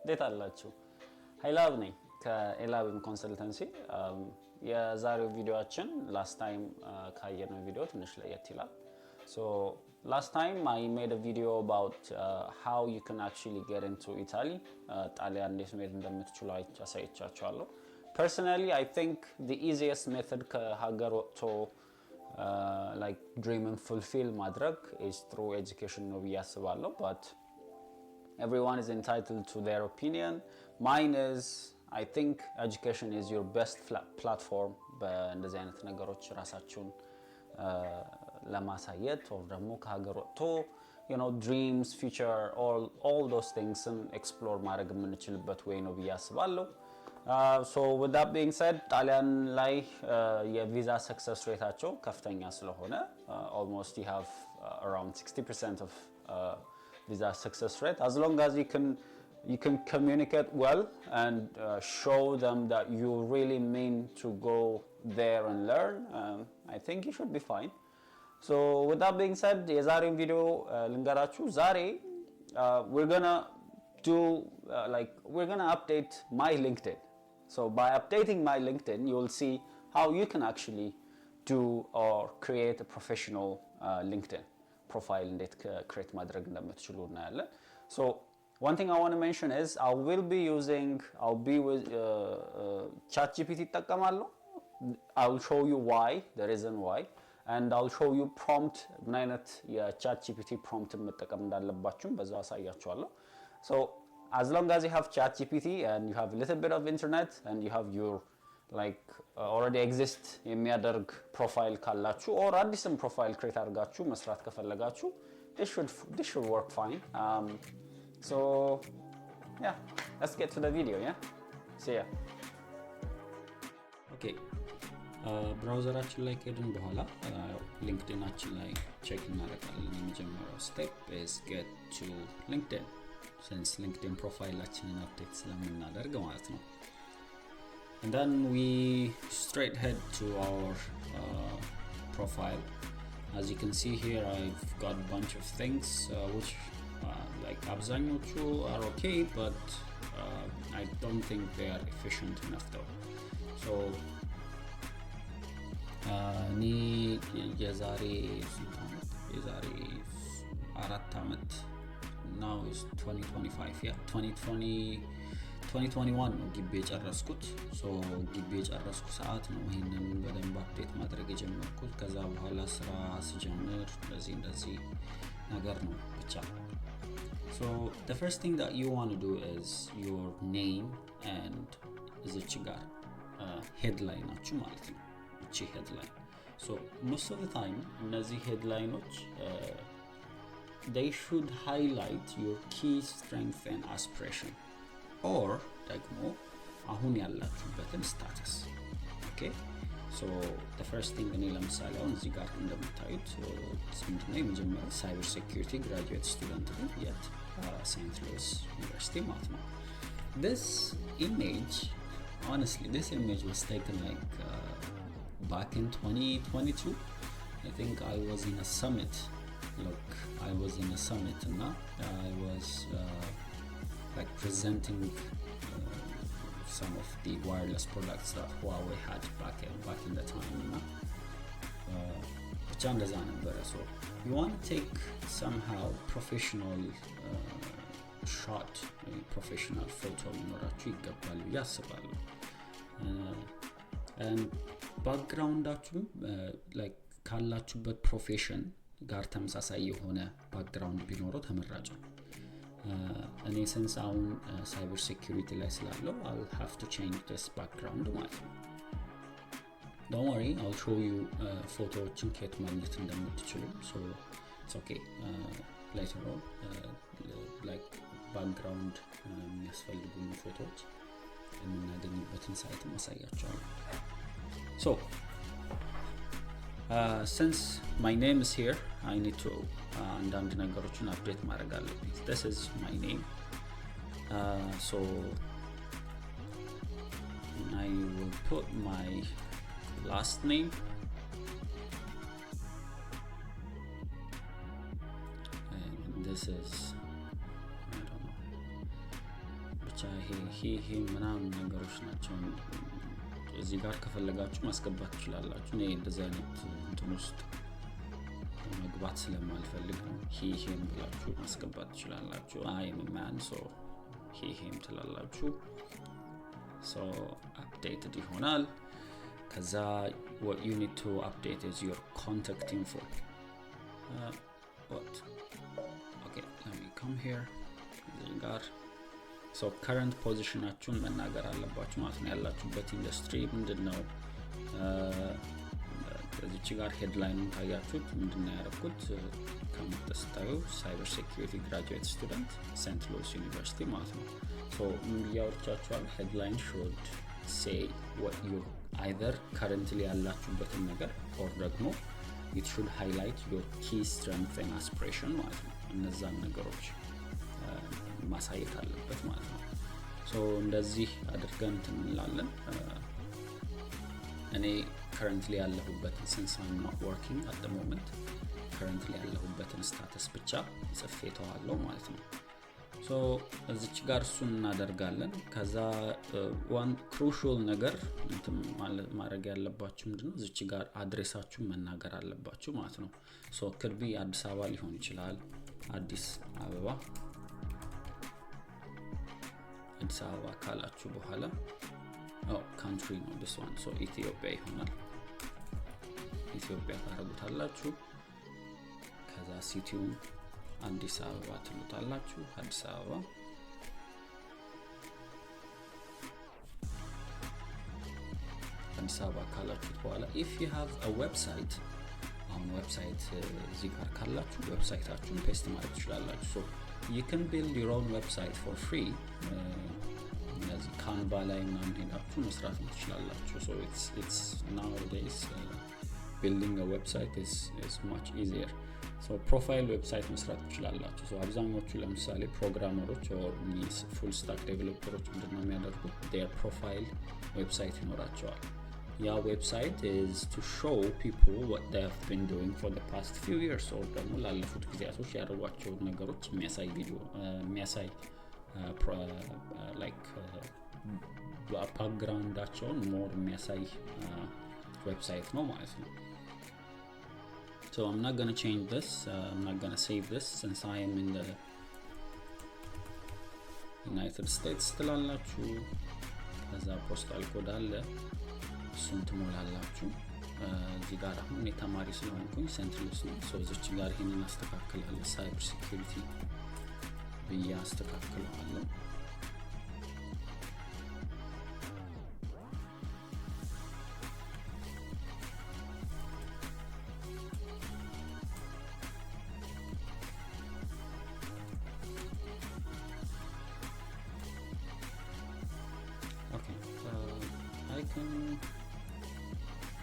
እንዴት አላችሁ? ሀይላብ ነኝ ከኤላብም ኮንሰልተንሲ። የዛሬው ቪዲዮአችን ላስት ታይም ካየነው ቪዲዮ ትንሽ ለየት ይላል። So last time I made a video about how you can actually get into Italy. ጣሊያን እንዴት መሄድ እንደምትችሉ አሳይቻችኋለሁ። Personally, I think the easiest method ከሀገር ወጥቶ like dreaming fulfill ማድረግ is through education ነው ብዬ አስባለሁ። But everyone is entitled to their opinion. Mine is, I think education is your best platform በእንደዚህ አይነት ነገሮች ራሳችሁን ለማሳየት or ደግሞ ከሀገር ወጥቶ dreams, future, all those things explore ማድረግ የምንችልበት way ነው ብዬ አስባለሁ። So with that being said, ጣሊያን ላይ የቪዛ success rateአቸው ከፍተኛ ስለሆነ almost you have around 60% of visa success rate. As long as you can communicate well and show them that you really mean to go there and learn, I think you should be fine. So with that being said, የዛሬን ቪዲዮ ልንገራችሁ። ዛሬ we're gonna update my LinkedIn. So by updating my LinkedIn, you'll see how you can actually do or create a professional LinkedIn profile እንዴት create ማድረግ እንደምትችሉ እናያለን። So one thing I want to mention is I'll be with ChatGPT እጠቀማለሁ. I'll show you why, the reason why, and I'll show you prompt ምን አይነት የChatGPT prompt መጠቀም እንዳለባችሁ በዛው አሳያችኋለሁ. So as long as you have ChatGPT and you have a little bit of internet and you have your already exist የሚያደርግ ፕሮፋይል ካላችሁ or አዲስም ፕሮፋይል ክሬት አድርጋችሁ መስራት ከፈለጋችሁ this should work fine. So yeah, let's get to the video. Yeah, see ya. Okay, ብራውዘራችን ላይ ከሄድን በኋላ ሊንክድናችን ላይ ቼክ እናደርጋለን። የመጀመሪያው ስቴፕ is get to LinkedIn, since LinkedIn ፕሮፋይላችንን አፕዴት ስለምናደርግ ማለት ነው. And then we straight head to our profile. As you can see here, I've got a bunch of things which አብዛኞቹ are okay, but I don't think they are efficient enough though. So እኔ የዛሬ 4 ዓመት now is 2025, yeah, 2021 ነው ግቢ የጨረስኩት። ሶ ግቢ የጨረስኩ ሰዓት ነው ይሄንን በደንብ አፕዴት ማድረግ የጀመርኩት። ከዛ በኋላ ስራ ስጀምር እንደዚህ ነገር ነው ብቻ። So the first thing that you want to do is your name and እዚች ጋር ሄድላይናችሁ ማለት ነው። እቺ ሄድላይን so most of the time እነዚህ ሄድላይኖች they should highlight your key strength and aspiration or ደግሞ አሁን ያላችሁበትን ስታተስ። okay, so the first thing እኔ ለምሳሌ አሁን እዚህ ጋር እንደምታዩት ምንድነው የመጀመሪያው ሳይበር ሴኩሪቲ ግራጁዌት ስቱደንት ነኝ የት ሴንት ሉዊስ ዩኒቨርሲቲ ማለት ነው። this image was taken back in 2022. I think I was in a summit. And I was presenting some of the wireless products that Huawei had back in the time. ብቻ እንደዛ ነበረ። So you want to take somehow professional shot, professional photo ሊኖራችሁ ይገባል ብዬ አስባለሁ። and ባክግራውንዳችሁ ካላችሁበት ፕሮፌሽን ጋር ተመሳሳይ የሆነ ባክግራውንድ ቢኖረው ተመራጭ ነው። እኔ ሴንስ አሁን ሳይበር ሴኩሪቲ ላይ ስላለው I'll have to change this background ማለት ነው። don't worry, I'll show you ፎቶዎችን ከየት ማግኘት እንደምትችሉ. So it's okay, later on background የሚያስፈልጉን ፎቶዎች የምናገኝበትን ሳይት ማሳያቸዋለሁ። So since my name is here, I need to አንዳንድ ነገሮችን አፕዴት ማድረግ አለብኝ. This is my name, so I will put my last name and this is ብቻ ይሄ ምናምን ነገሮች ናቸው። እዚህ ጋር ከፈለጋችሁ ማስገባት ትችላላችሁ። እኔ እንደዚህ አይነት እንትን ውስጥ መግባት ስለማልፈልግ ነው። ይሄም ብላችሁ ማስገባት ትችላላችሁ። I'm a man so ይሄም ትላላችሁ። so updated ይሆናል። ከዛ what you need to update is your contact info. What? Okay, let me come here. እዚህ ጋር so current positionአችሁን መናገር አለባችሁ ማለት ነው። ያላችሁበት ኢንዱስትሪ ምንድነው? እዚች ጋር ሄድላይኑን ታያችሁት ምንድነው ያደረኩት? ከመተስታዩ ሳይበር ሴኩሪቲ ግራጁዌት ስቱደንት ሴንት ሉዊስ ዩኒቨርሲቲ ማለት ነው። so ምን ያወርቻችኋል? ሄድላይን should say what you either currently ያላችሁበትን ነገር or ደግሞ it should highlight your key strength and aspiration ማለት ነው። እነዛን ነገሮች ማሳየት አለበት ማለት ነው። so እንደዚህ አድርገን እንላለን። እኔ currently ያለሁበትን since I'm not working at the moment currently ያለሁበትን ስታተስ ብቻ ጽፌ ተዋለሁ ማለት ነው። so እዚች ጋር እሱን እናደርጋለን። ከዛ one crucial ነገር ማድረግ ያለባችሁ ምንድነው? እዚች ጋር አድሬሳችሁን መናገር አለባችሁ ማለት ነው። so could be አዲስ አበባ ሊሆን ይችላል። አዲስ አበባ ካላችሁ በኋላ country ነው this one so ኢትዮጵያ ይሆናል። ኢትዮጵያ ታረጉታላችሁ። ከዛ ሲቲውን አዲስ አበባ ትሉታላችሁ። አዲስ አበባ ካላችሁት በኋላ if you have a website ዌብሳይት እዚህ ጋር ካላችሁ ዌብሳይታችሁን ፔስት ማድረግ ትችላላችሁ። so you can build your own website for free. እነዚህ ካንቫ ላይ ምናምን ሄዳችሁ መስራት ትችላላችሁ። so it's nowadays building a website is much easier. so ፕሮፋይል ዌብሳይት መስራት ትችላላችሁ። so አብዛኞቹ ለምሳሌ ፕሮግራመሮች or full stack developers ምንድነው የሚያደርጉት? their profile ዌብሳይት ይኖራቸዋል። ያ ዌብሳይት is to show people what they have been doing for the past few years or ደግሞ ላለፉት ጊዜያቶች ያደረጓቸው ነገሮች የሚያሳይ ቪዲዮ የሚያሳይ like ባክግራውንዳቸውን ሞር የሚያሳይ ዌብሳይት ነው ማለት ነው። so I'm not going to change this. I'm not going to save this since I am in the United States ትላላችሁ። ከዛ ፖስታል ኮድ አለ እሱን ትሞላላችሁ። እዚህ ጋር አሁን ተማሪ ስለሆንኩኝ ሴንት ሉዊስ ነው። so እዚች ጋር ይሄንን አስተካክላለሁ። ሳይበር ሴኩሪቲ ብዬ አስተካክለዋለሁ።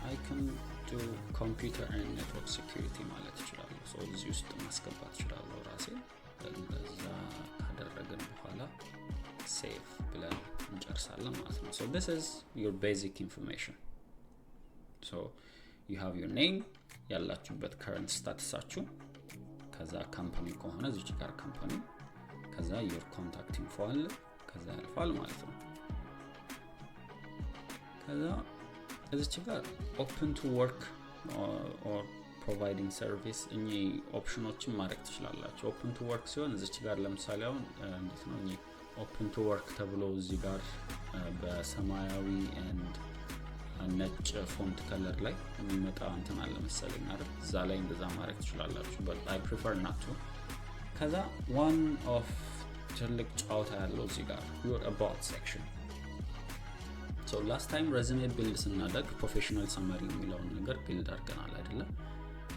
I can do computer and network security ማለት እችላለሁ። so እዚህ ውስጥ ማስገባት እችላለሁ ራሴ። እንደዛ ካደረግን በኋላ save ብለን እንጨርሳለን ማለት ነው። so this is your basic information. so you have your name ያላችሁበት current statusአችሁ። ከዛ company ከሆነ እዚህ ጋር company ከዛ your contact info አለ ከዛ ያልፋል ማለት ነው። ከዛ እዚች ጋር open to work or providing service እኚ ኦፕሽኖችን ማድረግ ትችላላችሁ። open to work ሲሆን እዚች ጋር ለምሳሌ አሁን እንዴት ነው እኚ open to work ተብሎ እዚህ ጋር በሰማያዊ and ነጭ ፎንት ከለር ላይ የሚመጣ እንትን አለ መሰለኝ አይደል? እዛ ላይ እንደዛ ማድረግ ትችላላችሁ but I prefer not to። ከዛ one of ትልቅ ጫውታ ያለው እዚህ ጋር your about section. so last time resume build ስናደርግ professional summary የሚለውን ነገር build አድርገናል አይደለ?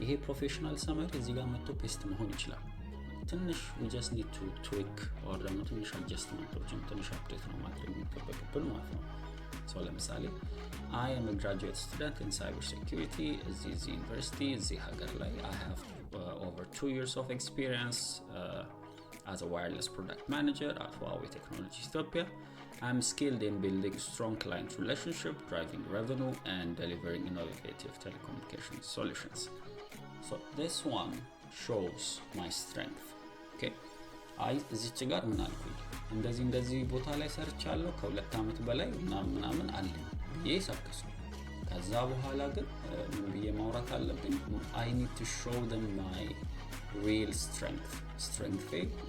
ይሄ professional summary እዚህ ጋር መጥቶ ፔስት መሆን ይችላል። ትንሽ we just need to tweak or ደግሞ ትንሽ adjustmentዎችን ትንሽ update ነው ማድረግ የሚጠበቅብን ማለት ነው። so ለምሳሌ I am a graduate student in cybersecurity እዚህ university እዚህ ሀገር ላይ I have over 2 years of experience as a wireless product manager at Huawei Technologies Ethiopia. I'm skilled in building strong client relationship, driving revenue, and delivering innovative telecommunications solutions. So this one shows my strength. Okay, እዚች ጋር ምን አልኩኝ? እንደዚህ ቦታ ላይ ሰርቻለሁ ከ2 ዓመት በላይ ምናምን አለኝ ብዬ ሰከስኩ። ከዛ በኋላ ግን ምን ብዬ ማውራት አለብኝ? I need to show them my real strength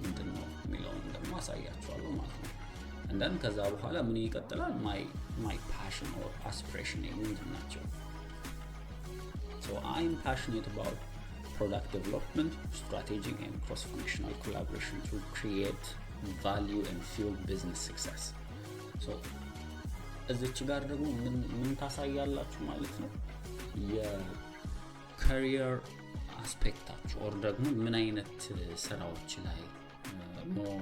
ምንድነው የሚለውን ደግሞ አሳያቸዋለሁ ማለት ነው። እንደን ከዛ በኋላ ምን ይቀጥላል? my passion or aspiration ምንድን ናቸው? So I'm passionate about product development, strategy and cross-functional collaboration to create value and fuel business success. So እዚች ጋር ደግሞ ምን ታሳያላችሁ ማለት ነው? የካሪየር አስፔክታችሁ ኦር ደግሞ ምን አይነት ስራዎች ላይ ሞር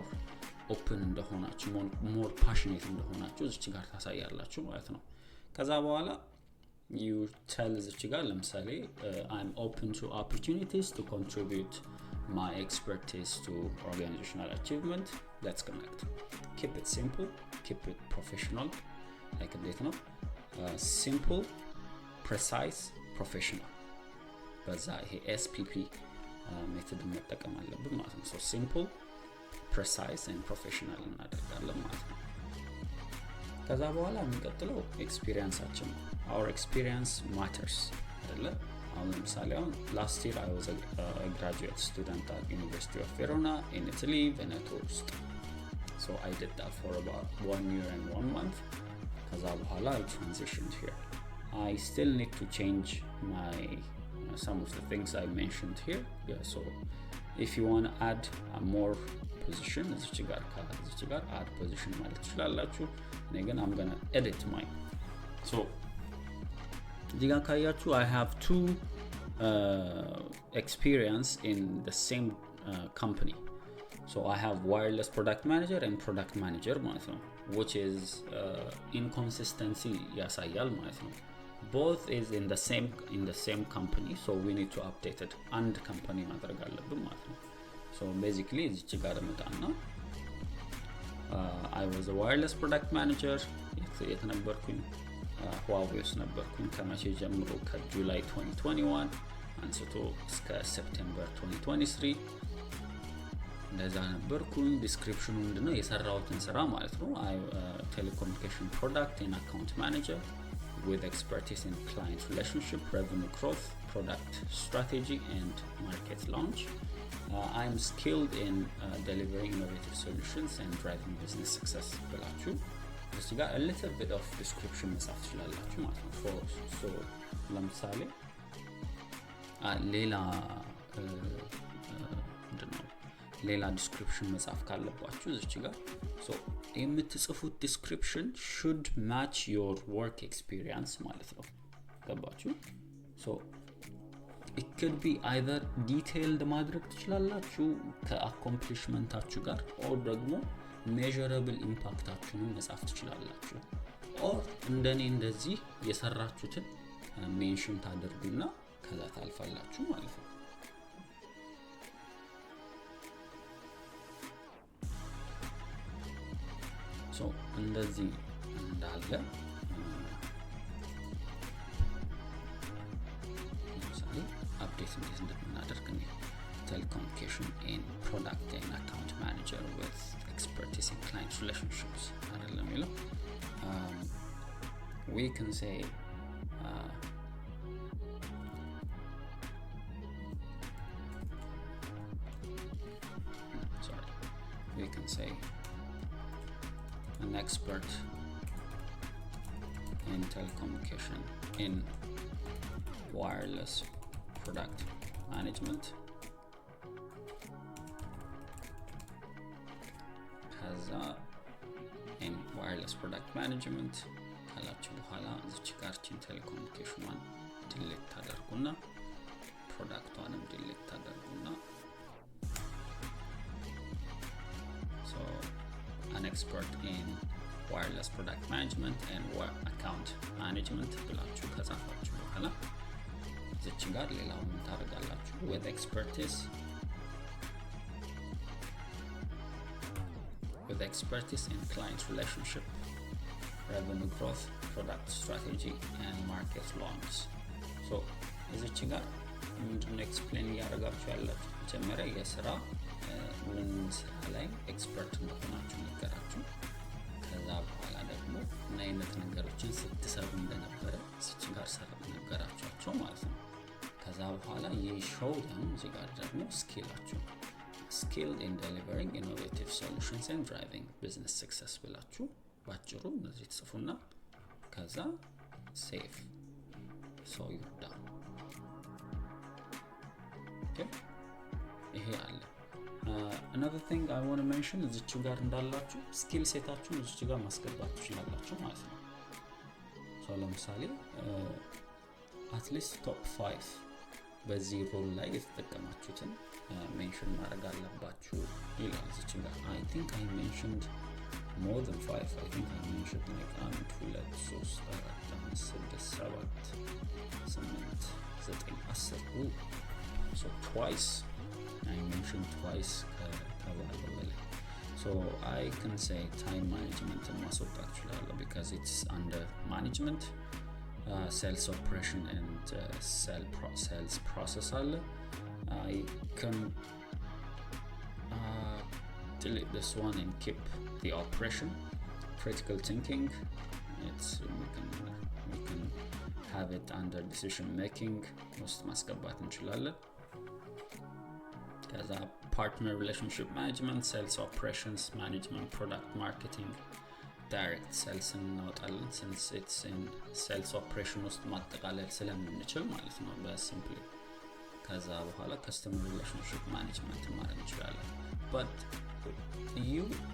ኦፕን እንደሆናችሁ ሞር ፓሽኔት እንደሆናችሁ እዚች ጋር ታሳያላችሁ ማለት ነው። ከዛ በኋላ you tell እዚች ጋር ለምሳሌ I'm open to opportunities to contribute my expertise to organizational achievement. Let's connect. Keep it simple, keep it professional. like እንዴት ነው? simple, precise, professional. በዛ ይሄ SPP ሜተድ መጠቀም አለብን ማለት ነው። so simple, precise and professional እናደርጋለን ማለት ነው። ከዛ በኋላ የሚቀጥለው ኤክስፒሪየንሳችን ነው። our experience matters አይደለ? አሁን ለምሳሌ last year I was a graduate student at University of Verona in Italy, Veneto ውስጥ. so I did that for about 1 year and 1 month. ከዛ በኋላ I transitioned here. I still need to change some of the things I mentioned here. Yeah, so if you want to add a more position, እዚች ጋር add position ማለት ትችላላችሁ። እኔ ግን I'm gonna edit mine. so እዚህ ጋር ካያችሁ I have 2 experience in the same company. so I have wireless product manager and product manager ማለት ነው, which is inconsistency ያሳያል ማለት ነው. both is in the same company, so we need to update it. አንድ company ማድረግ አለብን ማለት ነው. so basically እዚች ጋር መጣና I was a wireless product manager. የት ነበርኩኝ? Huawei ውስጥ ነበርኩኝ። ከመቼ ጀምሮ? ከጁላይ 2021 አንስቶ እስከ ሴፕቴምበር 2023 እንደዛ ነበርኩኝ። ዲስክሪፕሽኑ ምንድነው? የሰራሁትን ስራ ማለት ነው። telecommunication product and account manager with expertise in client relationship, revenue growth, product strategy and market launch. I'm skilled in delivering innovative solutions and driving business success ብላችሁ እዚህ ጋር a little bit of description መጻፍ ትችላላችሁ ማለት ነው። so ለምሳሌ ሌላ ዲስክሪፕሽን መጻፍ ካለባችሁ እዚች ጋር so የምትጽፉት ዲስክሪፕሽን should match your work experience ማለት ነው። ገባችሁ? so it could be either detailed ማድረግ ትችላላችሁ ከአኮምፕሊሽመንታችሁ ጋር or ደግሞ measurable ኢምፓክታችሁን መጻፍ ትችላላችሁ or እንደዚህ የሰራችሁትን ሜንሽን ታደርጉና ከዛ ታልፋላችሁ ማለት ነው። so እንደዚህ እንዳለ ለምሳሌ አፕዴት እንዴት እንደምናደርግ ነው። telecommunication in product and account manager with expertise in client relationships አይደለም ይለው we can say an expert in telecommunication in wireless product management in wireless product management ካላችሁ በኋላ እዚች ጋርችን ቴሌኮሙኒኬሽኗን ዲሊት ታደርጉና ፕሮዳክቷንም ዲሊት ታደርጉና so an expert in wireless product management and account management ብላችሁ ከጻፋችሁ በኋላ እዚች ጋር ሌላው ምን ታደርጋላችሁ? with expertise in client relationship, revenue growth, product strategy and market launch. so እዚች ጋር ምንድነው ኤክስፕሌን ያደርጋችሁ ያላችሁ መጀመሪያ የስራ ምን ስራ ላይ ኤክስፐርት እንደሆናችሁ ነገራችሁ። ከዛ በኋላ ደግሞ ምን አይነት ነገሮችን ስትሰሩ እንደነበረ እዚች ጋር ነገራችኋቸው ማለት ነው። ከዛ በኋላ የሾው ደግሞ እዚህ ጋር ደግሞ ስኪላችሁ skilled in delivering innovative solutions and driving business success ብላችሁ ባጭሩ እነዚህ ጽፉና ከዛ ሴቭ so you're done. okay ይሄ አለ። another thing I want to mention እዚች ጋር እንዳላችሁ ስኪል ሴታችሁን እዚች ጋር ማስገባት ትችላላችሁ ማለት ነው። so ለምሳሌ at least top 5 በዚህ ሮል ላይ የተጠቀማችሁትን ሜንሽን ማድረግ አለባችሁ ይላል እዚች ጋር። I think I mentioned more than 5. I think I mentioned like 1 2 3 4 5 6 7 8 9 10. so twice I mentioned twice ከባለው በላይ. so I can say time management ማስወጣት እችላለሁ because it's under management. sales operation and sales process አለ. I can delete this one and keep the operation. Critical thinking, we can have it under decision making. ውስጥ ማስገባት እንችላለን። ከዛ partner relationship management, sales operations management, product marketing, direct sales እናወጣለን since it's in sales operation ውስጥ ማጠቃለል ስለምንችል ማለት ነው በሲምፕሊ። ከዛ በኋላ customer relationship management ማድረግ እንችላለን። but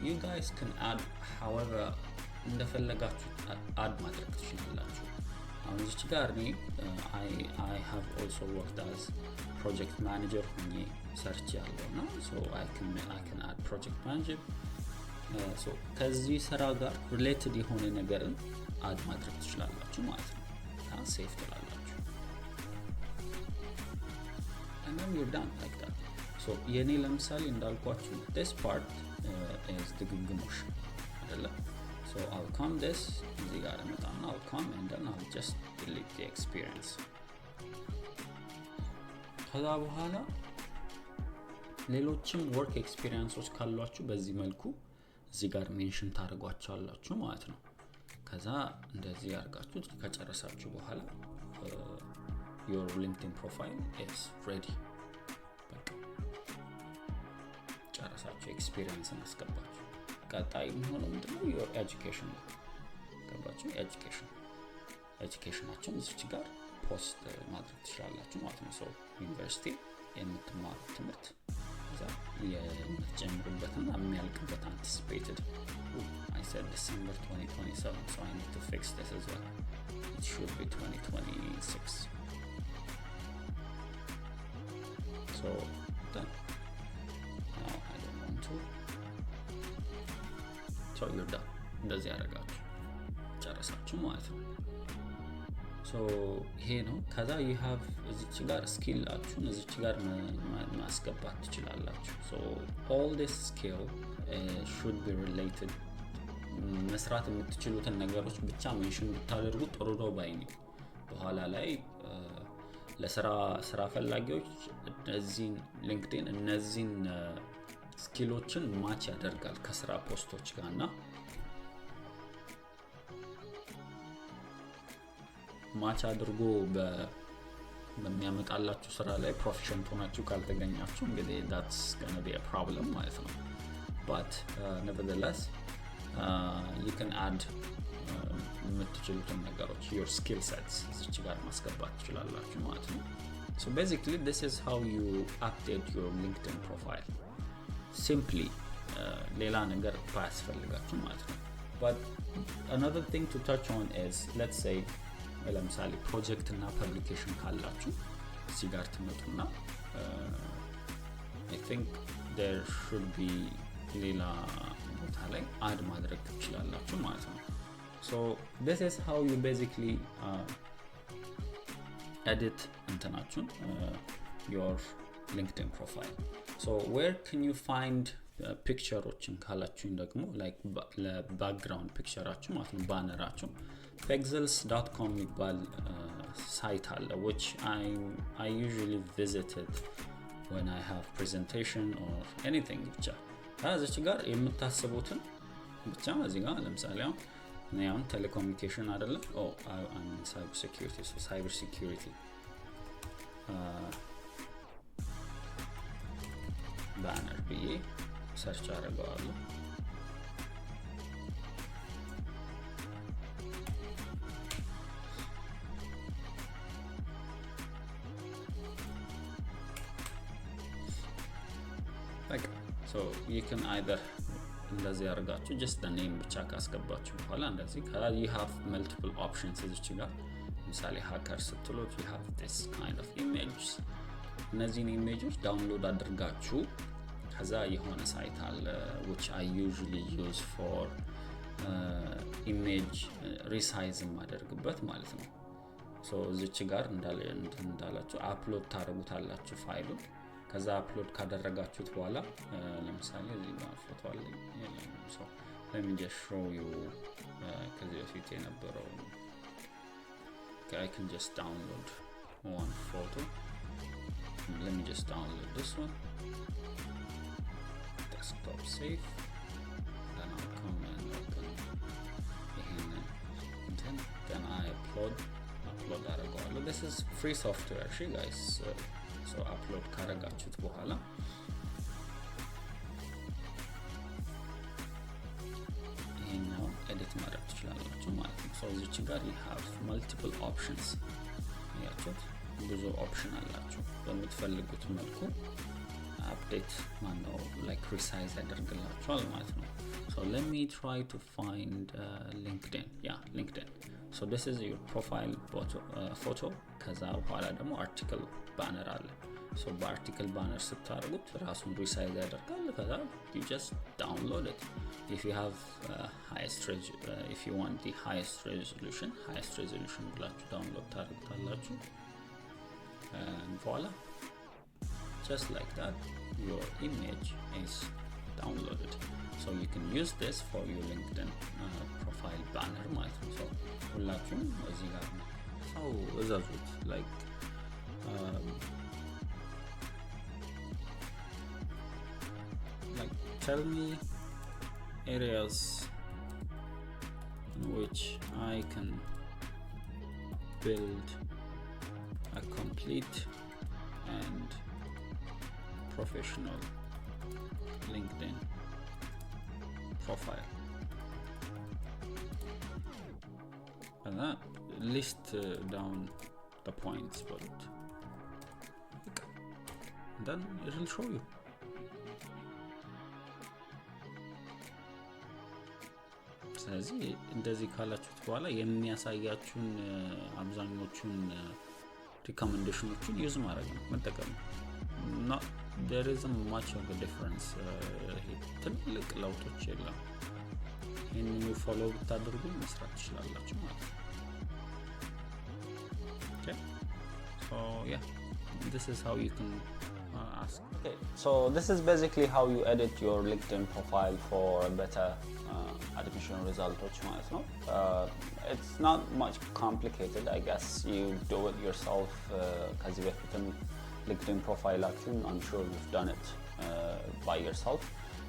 you guys can add however እንደፈለጋችሁ add ማድረግ ትችላላችሁ። አሁን እዚህ ጋር እኔ I have also worked as project manager ሆኜ ሰርች ያለውና so I can add project manager. so ከዚህ ስራ ጋር related የሆነ ነገርን add ማድረግ ትችላላችሁ ማለት ነው። ሴቭ ትላላችሁ and then you're done like that. so የኔ ለምሳሌ እንዳልኳችሁ this part is the ግምግሞሽ አይደለ? so I'll come this እዚህ ጋር መጣና I'll come and then I'll just delete the experience. ከዛ በኋላ ሌሎችም work experiences ካሏችሁ በዚህ መልኩ እዚህ ጋር ሜንሽን ታደርጓቸዋላችሁ ማለት ነው። ከዛ እንደዚህ አድርጋችሁ ከጨረሳችሁ በኋላ your LinkedIn profile is ready. በቃ ጨረሳችሁ ኤክስፒሪየንስን አስገባችሁ። ቀጣይ የሚሆነው ምንድነው? your education ገባችሁ? ኤጁኬሽናችሁን እዚህ ጋር ፖስት ማድረግ ትችላላችሁ ማለት ነው። so ዩኒቨርሲቲ የምትማሩት ትምህርት ከዛ የምትጀምሩበትና የሚያልቅበት anticipated. I said December 2027, so I need to fix this as well. It should be 2026. so done. now I don't want to. so you're done. እንደዚህ ያደርጋችሁ ጨረሳችሁ ማለት ነው። so ይሄ ነው። ከዛ you have እዚች ጋር ስኪላችሁን እዚች ጋር ማስገባት ትችላላችሁ። so all this skill should be related. መስራት የምትችሉትን ነገሮች ብቻ ሜንሽን ብታደርጉ ጥሩ ነው ባይ ነኝ። በኋላ ላይ ለስራ ፈላጊዎች እነዚህን ሊንክድኢን እነዚህን ስኪሎችን ማች ያደርጋል ከስራ ፖስቶች ጋርና ማች አድርጎ በሚያመጣላችሁ ስራ ላይ ፕሮፌሽናል ሆናችሁ ካልተገኛችሁ እንግዲህ that's going to be a problem ማለት ነው። but nevertheless you can add የምትችሉትን ነገሮች your skill sets እዚች ጋር ማስገባት ትችላላችሁ ማለት ነው። so basically this is how you update your LinkedIn profile simply. ሌላ ነገር ባያስፈልጋችሁ ማለት ነው። but another thing to touch on is let's say ለምሳሌ ፕሮጀክት እና ፐብሊኬሽን ካላችሁ እዚህ ጋር ትመጡና I think there should be ሌላ ቦታ ላይ አድ ማድረግ ትችላላችሁ ማለት ነው። so this is how you basically edit እንትናችሁን your LinkedIn profile. so where can you find ፒክቸሮችን ካላችሁኝ ደግሞ like ለባክግራውንድ ፒክቸራችሁ ማለት ነው ባነራችሁ pexels.com የሚባል ሳይት አለ which I usually visited when I have presentation or anything ብቻ እዚች ጋር የምታስቡትን ብቻ እዚህ ጋር ለምሳሌ አሁን ቴሌኮሙኒኬሽን አይደለ I'm in cyber security, so cyber security banner ብዬ ሰርች አደርገዋለሁ። So you can either እንደዚህ አድርጋችሁ just the name ብቻ ካስገባችሁ በኋላ እንደዚህ you have multiple options እዚች ጋር ለምሳሌ hacker ስትሉት you have this kind of images እነዚህን ኢሜጆች ዳውንሎድ አድርጋችሁ ከዛ የሆነ ሳይት አለ which I usually use for image resize ማድረግበት ማለት ነው። so እዚች ጋር እንዳላችሁ አፕሎድ ታደርጉታላችሁ ፋይሉን ከዛ አፕሎድ ካደረጋችሁት በኋላ ለምሳሌ እዚህ ጋር ፎቶ አለ so let me just show you ከዚህ በፊት የነበረው I can just download one photo. Let me just download this one. Desktop safe. Then I'll come and open then I upload አደርገዋለሁ. This is free software actually guys. So upload ካደረጋችሁት በኋላ ይሄኛው ኤዲት ማድረግ ትችላላችሁ ማለት ነው። so እዚች ጋር you have multiple options ያያችሁት ብዙ ኦፕሽን አላችሁ በምትፈልጉት መልኩ አፕዴት ማነው like resize ያደርግላችኋል ማለት ነው። so let me try to find LinkedIn. LinkedIn. so this is your profile photo ከዛ በኋላ ደግሞ article banner አለ so በarticle banner ስታደርጉት ራሱን resize ያደርጋል ከዛ you just download it if you have if you want the highest resolution ብላችሁ download ታደርጉታላችሁ and voila just like that your image is downloaded so you can use this for your LinkedIn profile banner ማለት ነው so ሁላችሁም እዚህ ጋር ነው so እዛዙት like tell me areas in which I can build a complete and professional LinkedIn profile and that list down the points but then it will show you ስለዚህ እንደዚህ ካላችሁት በኋላ የሚያሳያችሁን አብዛኞቹን ሪኮመንዴሽኖችን ዩዝ ማድረግ ነው መጠቀም ነው there isn't much of a difference ትልቅ ለውጦች የለም ይሄንን ፎሎው ብታደርጉ መስራት ትችላላችሁ ማለት ነው okay so yeah this is how you can ask okay so this is basically how you edit your LinkedIn profile for a better admission results ማለት ነው it's not much complicated I guess you do it yourself ከዚህ በፊትም LinkedIn profile action I'm sure you've done it by yourself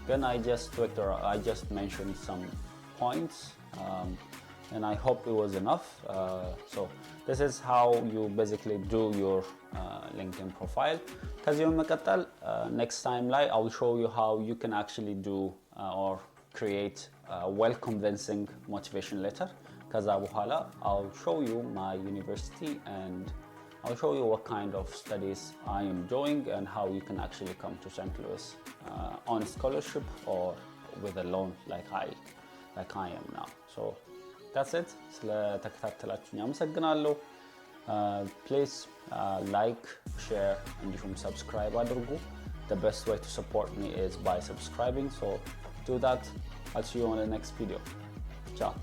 then I just mentioned some points and I hope it was enough so this is how you basically do your LinkedIn profile ከዚህ በመቀጠል next time ላይ I'll show you how you can actually do or create a well convincing motivation letter ከዛ በኋላ I'll show you my university and I'll show you what kind of studies I am doing and how you can actually come to St. Louis on scholarship or with a loan like I am now. So that's it. ስለተከታተላችሁኝ አመሰግናለሁ። Please like, share and subscribe አድርጉ. The best way to support me is by subscribing. So do that. I'll see you on the next video. Ciao.